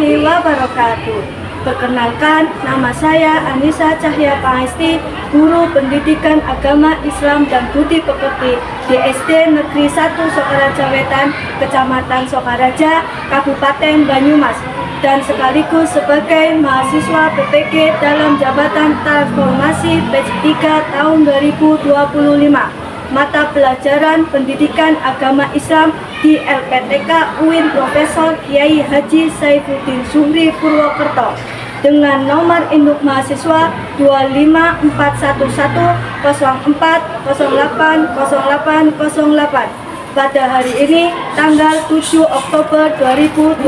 warahmatullahi wabarakatuh. Perkenalkan, nama saya Anissa Cahya Pangesti, Guru Pendidikan Agama Islam dan Budi Pekerti di SD Negeri 1 Sokaraja Wetan, Kecamatan Sokaraja, Kabupaten Banyumas, dan sekaligus sebagai mahasiswa PPG dalam Jabatan Transformasi Batch 3 tahun 2025. Mata pelajaran Pendidikan Agama Islam di LPTK UIN Profesor Kiai Haji Saifuddin Zuhri Purwokerto dengan nomor induk mahasiswa 2541104080808. Pada hari ini, tanggal 7 Oktober 2025,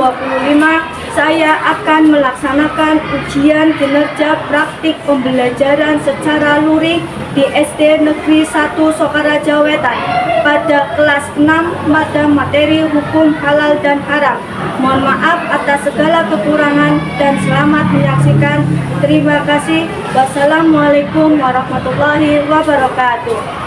saya akan melaksanakan ujian kinerja praktik pembelajaran secara luring di SD Negeri 1 Sokaraja Wetan pada kelas 6 pada materi hukum halal dan haram. Mohon maaf atas segala kekurangan dan selamat menyaksikan. Terima kasih. Wassalamualaikum warahmatullahi wabarakatuh.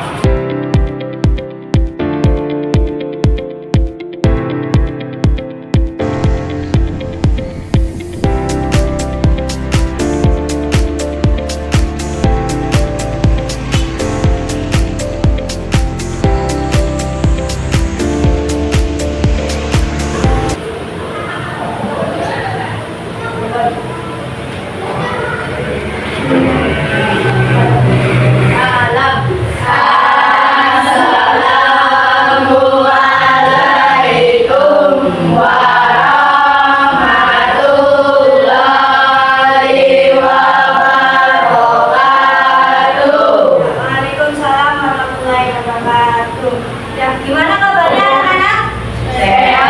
Gimana kabarnya anak-anak? Sehat.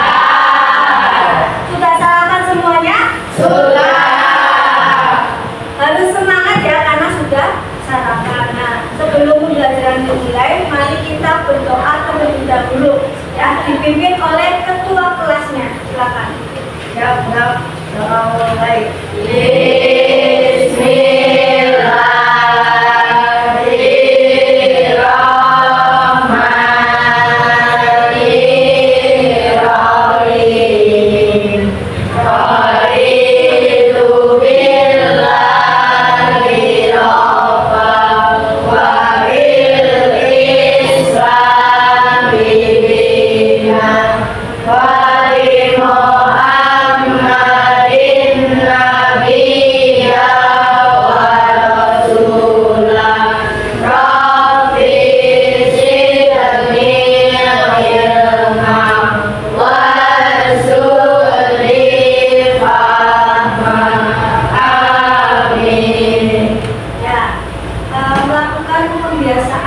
Sudah sarapan semuanya? Sudah. Harus semangat ya karena sudah sarapan. Nah, sebelum pembelajaran dimulai, mari kita berdoa terlebih dahulu ya, dipimpin oleh ketua kelasnya. Silakan. Ya, doa mulai.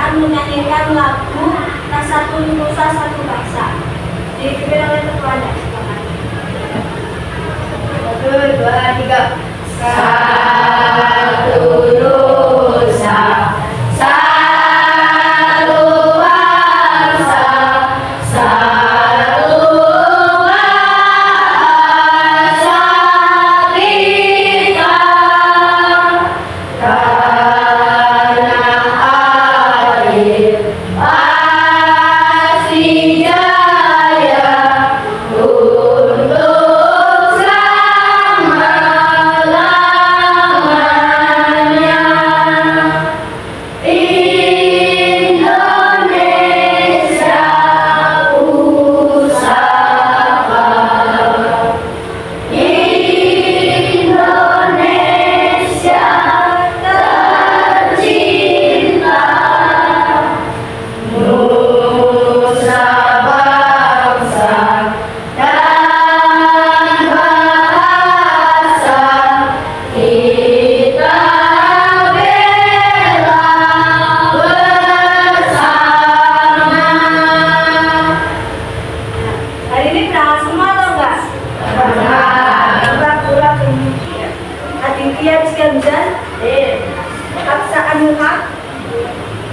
Menyanyikan lagu Satu Nusa Satu Bangsa dipimpin oleh ketuanya. Silakan. 1, 2, 3. Satu Nusa Satu Bangsa, satu bahasa kita.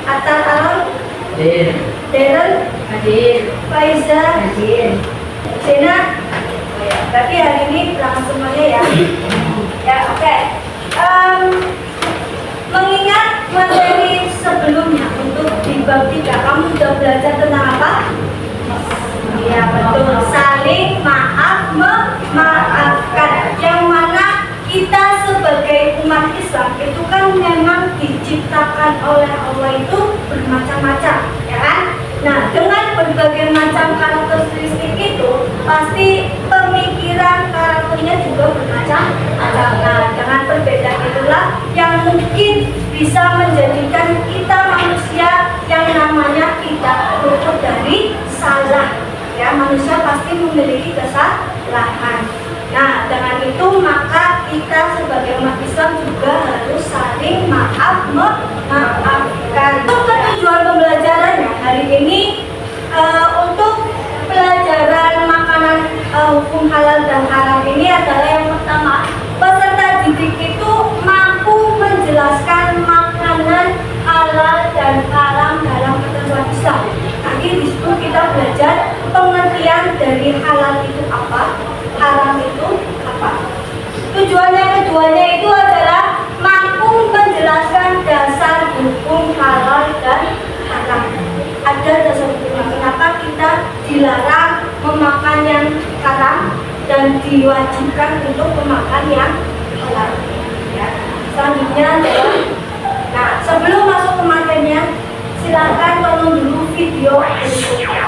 Atar Alam, Darren, Faiza, Zena. Berarti hari ini berangkat semuanya ya. Ya, oke. Mengingat materi sebelumnya untuk di bab 3, kamu sudah belajar tentang apa? Iya betul, saling maaf memaafkan. Yang diciptakan oleh Allah itu bermacam-macam, ya kan? Nah, dengan berbagai macam karakteristik itu, pasti pemikiran karakternya juga bermacam-macam. Nah, dengan perbedaan itulah yang mungkin bisa menjadikan kita manusia yang namanya tidak luput dari salah. Ya, manusia pasti memiliki kesalahan. Nah, dengan itu maka kita sebagai umat Islam juga harus saling memaafkan. Untuk tujuan pembelajarannya hari ini untuk pelajaran makanan hukum halal dan haram ini adalah yang pertama, peserta didik itu mampu menjelaskan makanan halal dan haram dalam ketentuan Islam. Nanti di situ kita belajar pengertian dari halal itu apa, haram itu apa. Tujuan yang keduanya itu adalah mampu menjelaskan dasar hukum halal dan haram. Ada dasar hukumnya kenapa kita dilarang memakan yang haram dan diwajibkan untuk memakan yang halal. Ya. Selanjutnya adalah, nah sebelum masuk ke materinya, silakan tonton dulu video berikutnya.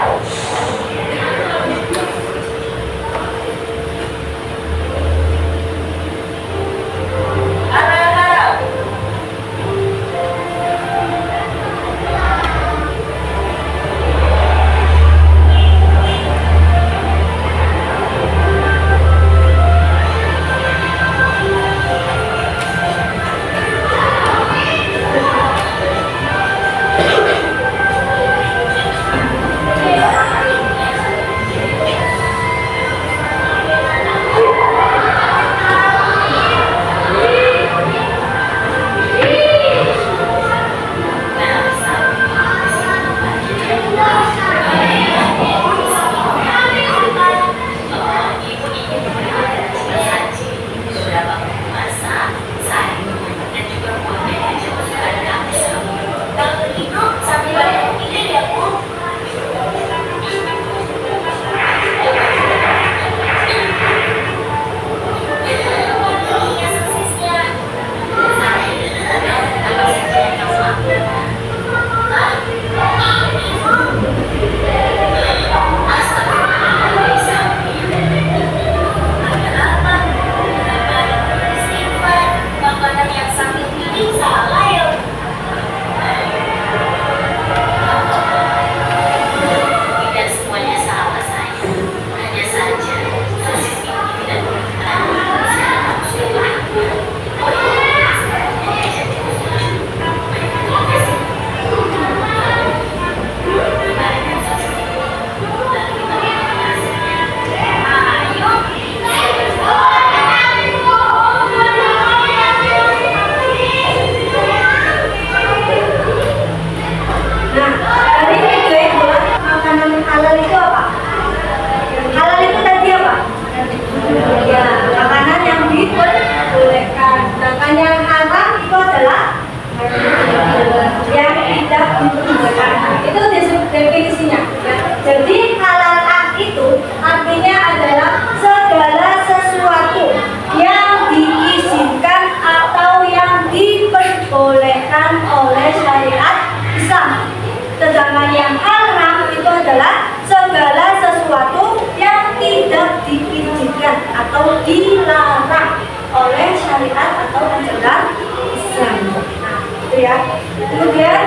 Sedangkan yang haram itu adalah segala sesuatu yang tidak diizinkan atau dilarang oleh syariat atau ajaran Islam. Nah, itu ya. Kemudian,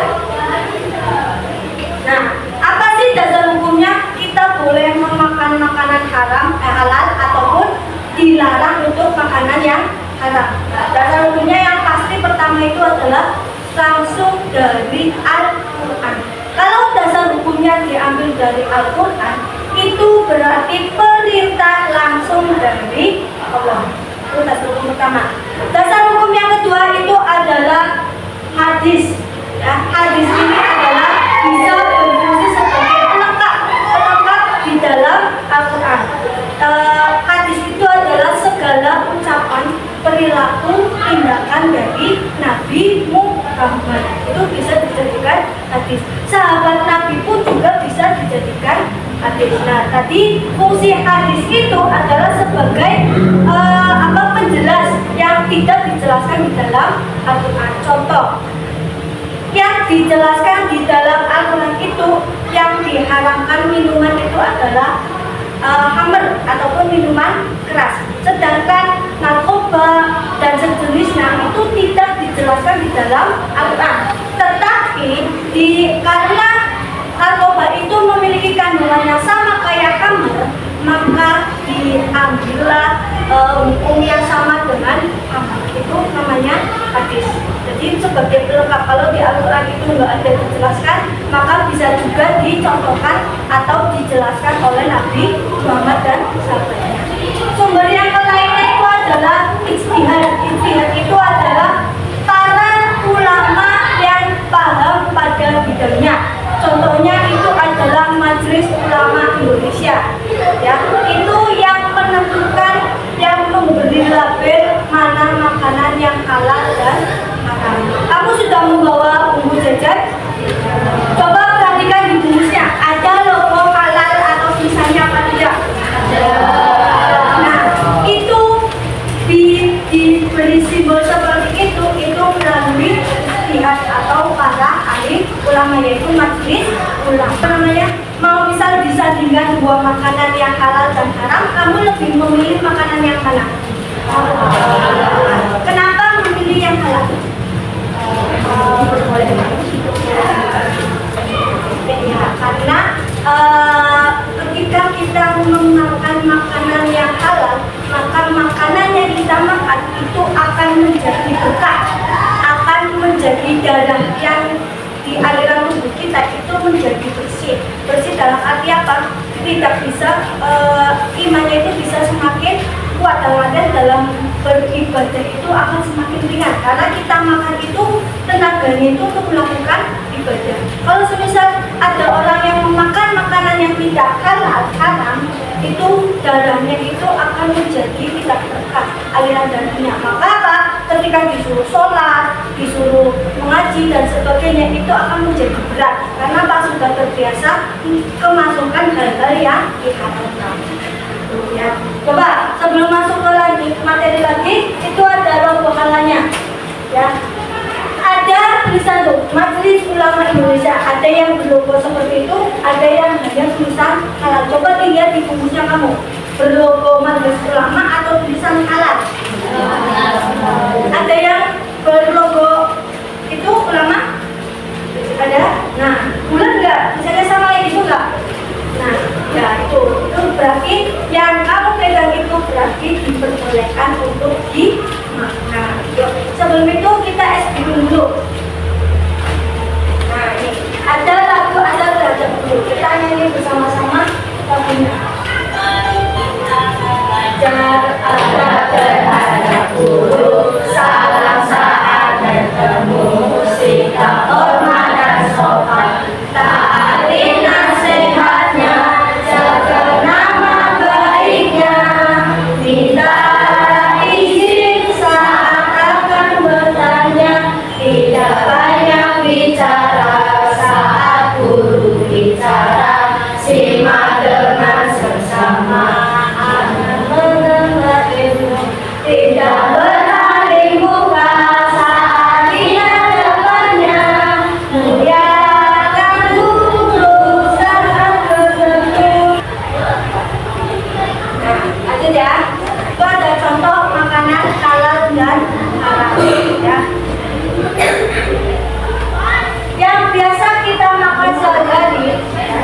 nah, apa sih dasar hukumnya kita boleh memakan makanan halal ataupun dilarang untuk makanan yang haram? Nah, dasar hukumnya yang pasti pertama itu adalah langsung dari Al-Quran. Kalau dasar hukumnya diambil dari Al-Quran, itu berarti perintah langsung dari Allah. Itu dasar hukum pertama. Dasar hukum yang kedua itu adalah hadis. Ya, hadis ini adalah bisa berfungsi sebagai pelengkap di dalam Al-Quran. Hadis itu adalah segala ucapan, perilaku, tindakan dari Nabi Muhammad. Itu bisa dijadikan hadis. Sahabat Nabi pun juga bisa dijadikan hadis. Nah, tadi fungsi hadis itu adalah sebagai penjelas yang tidak dijelaskan di dalam Al-Quran. Contoh, Yang dijelaskan di dalam Al-Quran itu, yang diharamkan minuman itu adalah khamr ataupun minuman keras. Sedangkan narkoba dan sejenisnya itu tidak dijelaskan di dalam Al-Quran. Tetapi karena narkoba itu memiliki kandungan yang sama kayak khamr, maka diambillah hukum yang sama dengan khamr. Itu namanya hadis. Jadi sebagai pelengkap, kalau di Al-Quran itu nggak ada dijelaskan, maka bisa juga dicontohkan atau dijelaskan oleh Nabi Muhammad dan sahabatnya. Sumber yang lainnya itu adalah ijtihad. Ijtihad itu adalah para ulama yang paham pada bidangnya. Contohnya itu adalah Majelis Ulama Indonesia. Ya, itu yang menentukan, yang memberi label mana makanan yang halal dan haram. Kamu sudah membawa bumbu jajan? Coba perhatikan di bungkusnya, ada logo halal atau tulisannya apa tidak? Nah, itu diberi simbol seperti itu melalui pihak atau para ahli ulama, yaitu majelis ulama. Namanya, mau misal disandingkan dua makanan yang halal dan haram, kamu lebih memilih makanan yang halal. Kenapa memilih yang halal? Karena ketika kita memakan makanan yang halal, maka makanan yang kita makan itu akan menjadi berkah, akan menjadi darah yang di aliran tubuh kita itu menjadi bersih. Bersih dalam arti apa? Tidak bisa, imannya itu bisa semakin kuat, dalam beribadah itu akan semakin ringan, karena kita makan itu tenaganya itu untuk melakukan ibadah. Kalau semisal ada orang yang memakan makanan yang tidak halal, haram, itu darahnya itu akan menjadi tidak berkah aliran darahnya. Maka apa? Ketika disuruh sholat, disuruh mengaji dan sebagainya, itu akan menjadi berat, karena Pak sudah terbiasa kemasukan hal-hal yang diharamkan. Ya, coba sebelum masuk ke materi lagi, itu ada logo halalnya. Ya, ada tulisan tuh Majelis Ulama Indonesia. Ada yang berlogo seperti itu, ada yang hanya tulisan halal. Coba dilihat di bungkusnya kamu, berlogo Majelis Ulama atau tulisan halal. Ada yang berlogo itu ulama, ada. Nah, bulan nggak? Misalnya sama yang itu nggak? Nah, ya itu berarti yang kamu pegang itu berarti diperbolehkan untuk dimakan. Sebelum itu kita SBU dulu. Nah, ini ada lagu ada terhadap dulu. Kita nyanyi bersama-sama lagunya. Ajar ada terhadap guru, salam saat bertemu, sikap hormat dan sopan, taati nasihatnya, jaga nama baiknya, minta izin saat akan bertanya, tidak banyak bicara saat guru bicara, simak dengan seksama, akan mendengar ilmu, tidak berpaling muka saat lihat depannya, muliakan guru saat bertemu. Nah, lanjut ya. Itu ada contoh makanan halal dan haram ya. Yang biasa kita makan sehari-hari.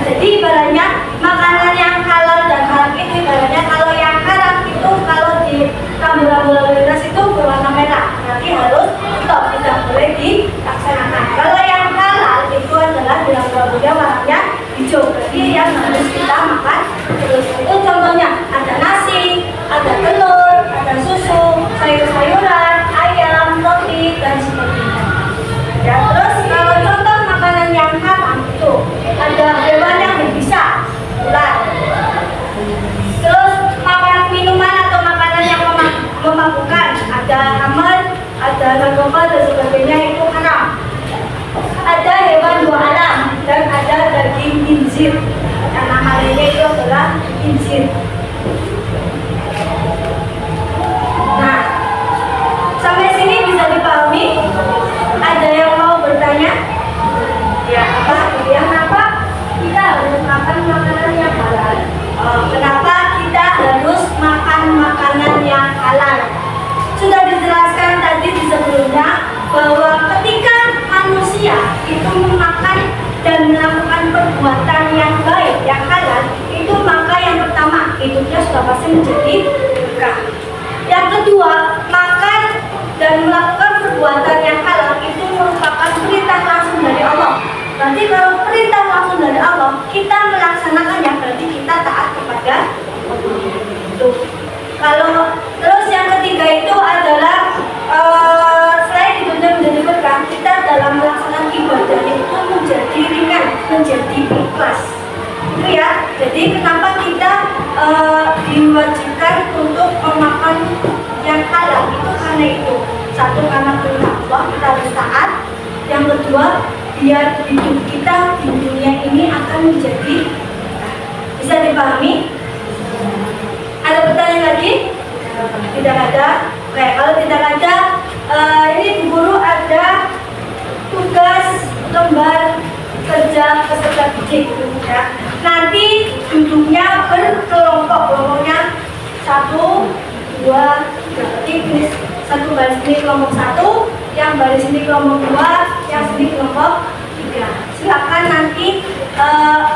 Jadi ibaratnya makanan yang halal dan haram itu ibaratnya, kalau yang haram itu kalau di rambu-rambu lalu lintas itu berwarna merah, berarti harus stop, tidak boleh dilaksanakan. Kalau yang halal itu adalah di rambu-rambunya warnanya hijau, berarti yang harus kita makan terus. Itu contohnya ada nasi, ada telur, ada susu, sayur-sayuran, ayam, roti dan sebagainya. Ya, terus kalau contoh makanan yang haram itu ada hewan yang berbisa, ular. Terus makanan minuman atau makanan yang memabukkan, ada khamr, ada narkoba dan sebagainya, itu haram. Ada hewan dua alam dan ada daging khinzir. Yang namanya itu adalah khinzir. Nah, sampai sini bisa dipahami? Ada yang mau bertanya? Kenapa kita harus makan makanan yang halal? Sudah dijelaskan tadi di sebelumnya bahwa ketika manusia itu memakan dan melakukan perbuatan yang baik, yang halal, itu maka yang pertama hidupnya sudah pasti menjadi berkah. Yang kedua, makan dan melakukan perbuatan yang halal itu merupakan perintah langsung dari Allah. Berarti kalau perintah langsung dari Allah, kita melaksanakannya, berarti kita taat kepada Allah. Itu. Kalau terus yang ketiga itu adalah selain hidupnya menjadi berkah, kita dalam melaksanakan ibadah itu menjadi ringan, menjadi ikhlas. Itu ya. Jadi kenapa kita diwajibkan untuk memakan yang halal itu karena itu. Satu, karena perintah Allah kita harus taat. Yang kedua, biar hidup kita di dunia ini akan menjadi bisa dipahami. Ada pertanyaan lagi? Tidak ada. Oke, kalau tidak ada, ini Bu Guru ada tugas lembar kerja peserta didik ya. Nanti duduknya berkelompok, kelompoknya 1, 2, 3. Ini satu baris ini kelompok 1, yang baris ini kelompok 2, yang sini kelompok 3. Silakan nanti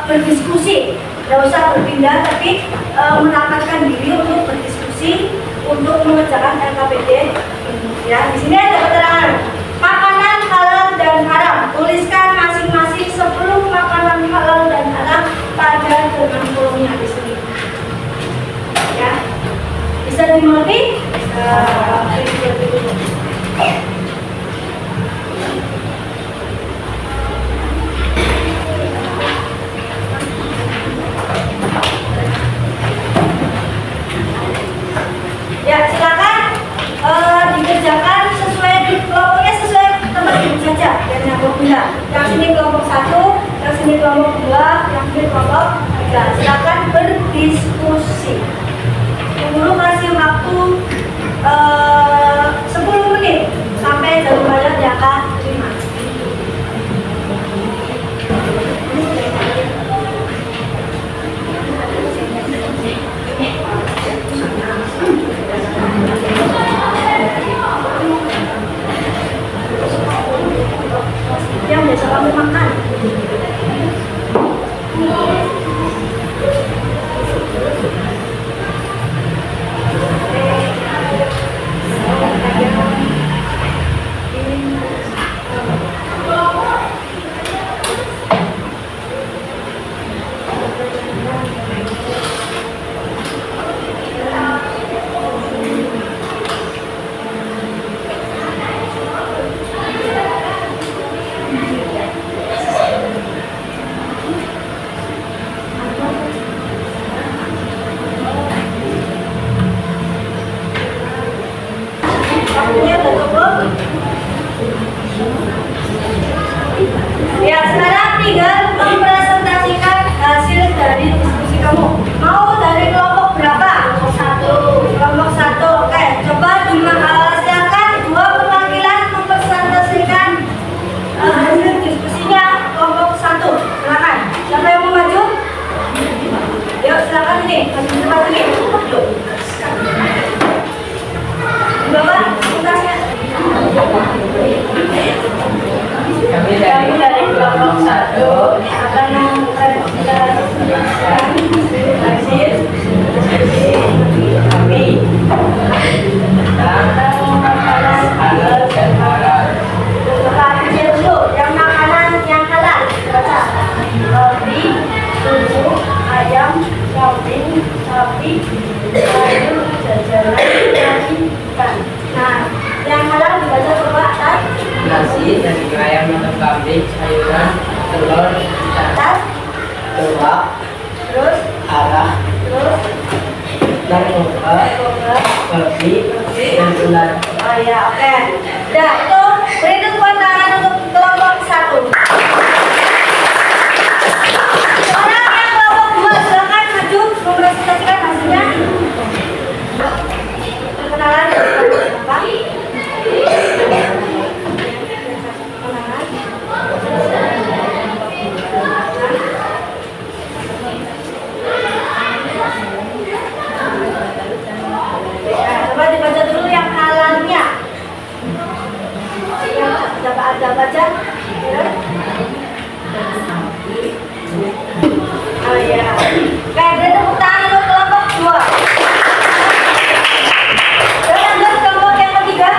berdiskusi. Tidak usah berpindah, tapi menempatkan diri untuk berdiskusi untuk mengerjakan LKPD. Ya, di sini ada keterangan makanan halal dan haram. Tuliskan masing-masing 10 makanan halal dan haram pada dengan kolomnya di sini. Ya, bisa dimengerti? Ya, silakan dikerjakan sesuai di kelompoknya, sesuai tempat duduk saja. Dan yang berbeda. Yang sini kelompok 1, yang sini kelompok 2, yang sini kelompok 3. Silakan berdiskusi. Guru kasih waktu 10 menit sampai jam belajar di angka 5. Yang biasa kamu makan. Ya, sekarang tinggal mempresentasikan hasil dari diskusi kamu. Mau dari kelompok berapa? Kelompok 1. Oke, coba silakan 2 perwakilan mempresentasikan hasil diskusinya kelompok 1. Silakan. Siapa yang mau maju? Yuk, silakan ini. Maju cepat ini. Bapak, tuntasnya. Kami dari kelompok 1 akan mempresentasikan hasil kami tentang makanan halal dan haram. Baca dulu yang makanan yang halal. Baca roti, susu, ayam, kambing, sapi, sayur, jajanan, ikan. Nah, yang halal dibaca coba atas. Nasi dari ayam atau kambing, sayuran, telur, Atas, telur, terus, arah, terus, dan babi, dan ular. oh ya, oke. Udah, itu beri tepuk tangan untuk kelompok 1. Sekarang yang kelompok 2, silakan maju mempresentasikan hasilnya. Perkenalan dari kelompok berapa? Oh ya. Oke, tepuk tangan untuk kelompok 2. Dan lanjut kelompok yang ketiga.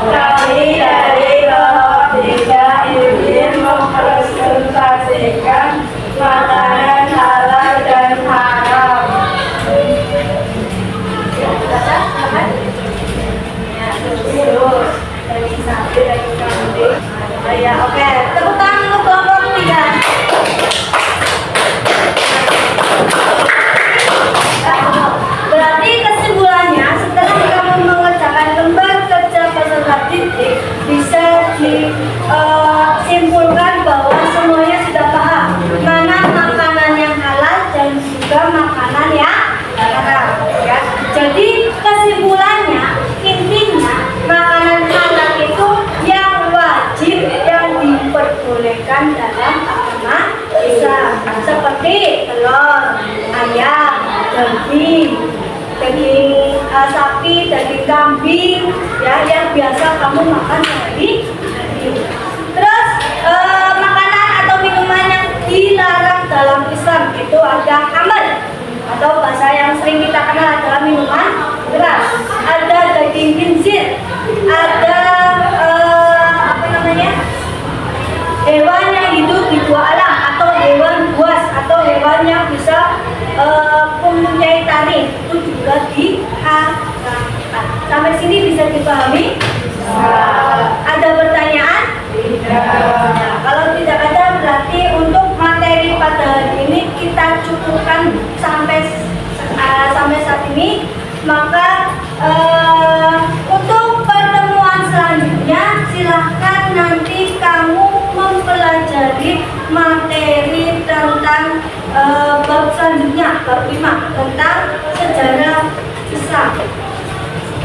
Kami dari kelompok 3 ingin mempresentasikan makanan halal dan haram. Ya, silakan. Ya, terus daging sapi, daging kambing. Oh ya, oke. Tepuk tangan untuk kelompok 3. Berarti kesimpulannya setelah kamu mengerjakan lembar kerja peserta didik bisa disimpulkan bahwa semuanya sudah paham mana makanan yang halal dan juga makanan yang haram ya. Jadi kesimpulannya intinya makanan halal itu yang wajib yang diperbolehkan dalam agama Islam seperti telur, ayam, daging sapi, daging kambing ya yang biasa kamu makan sehari-hari. Terus makanan atau minuman yang dilarang dalam Islam itu ada khamr atau bahasa yang sering kita kenal adalah minuman keras. Ada daging khinzir, ada hewan yang hidup di dua alam atau hewan buas atau hewan yang bisa mempunyai taring itu juga diharamkan. Sampai sini bisa dipahami? Ada pertanyaan? Nah, kalau tidak ada berarti untuk materi pada hari ini kita cukupkan sampai saat ini. Maka untuk pertemuan selanjutnya silahkan nanti kamu mempelajari materi tentang bab selanjutnya, bab 5 tentang sejarah Islam.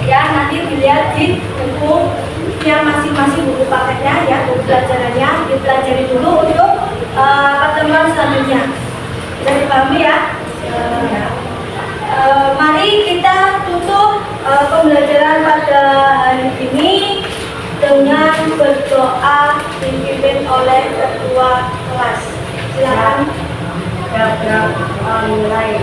Ya, nanti dilihat di buku yang masing-masing buku paketnya ya, buku pelajarannya dipelajari dulu untuk pertemuan selanjutnya. Bisa dipahami ya? Mari kita tutup pembelajaran pada hari ini dengan berdoa dipimpin oleh ketua kelas. Silakan. Online.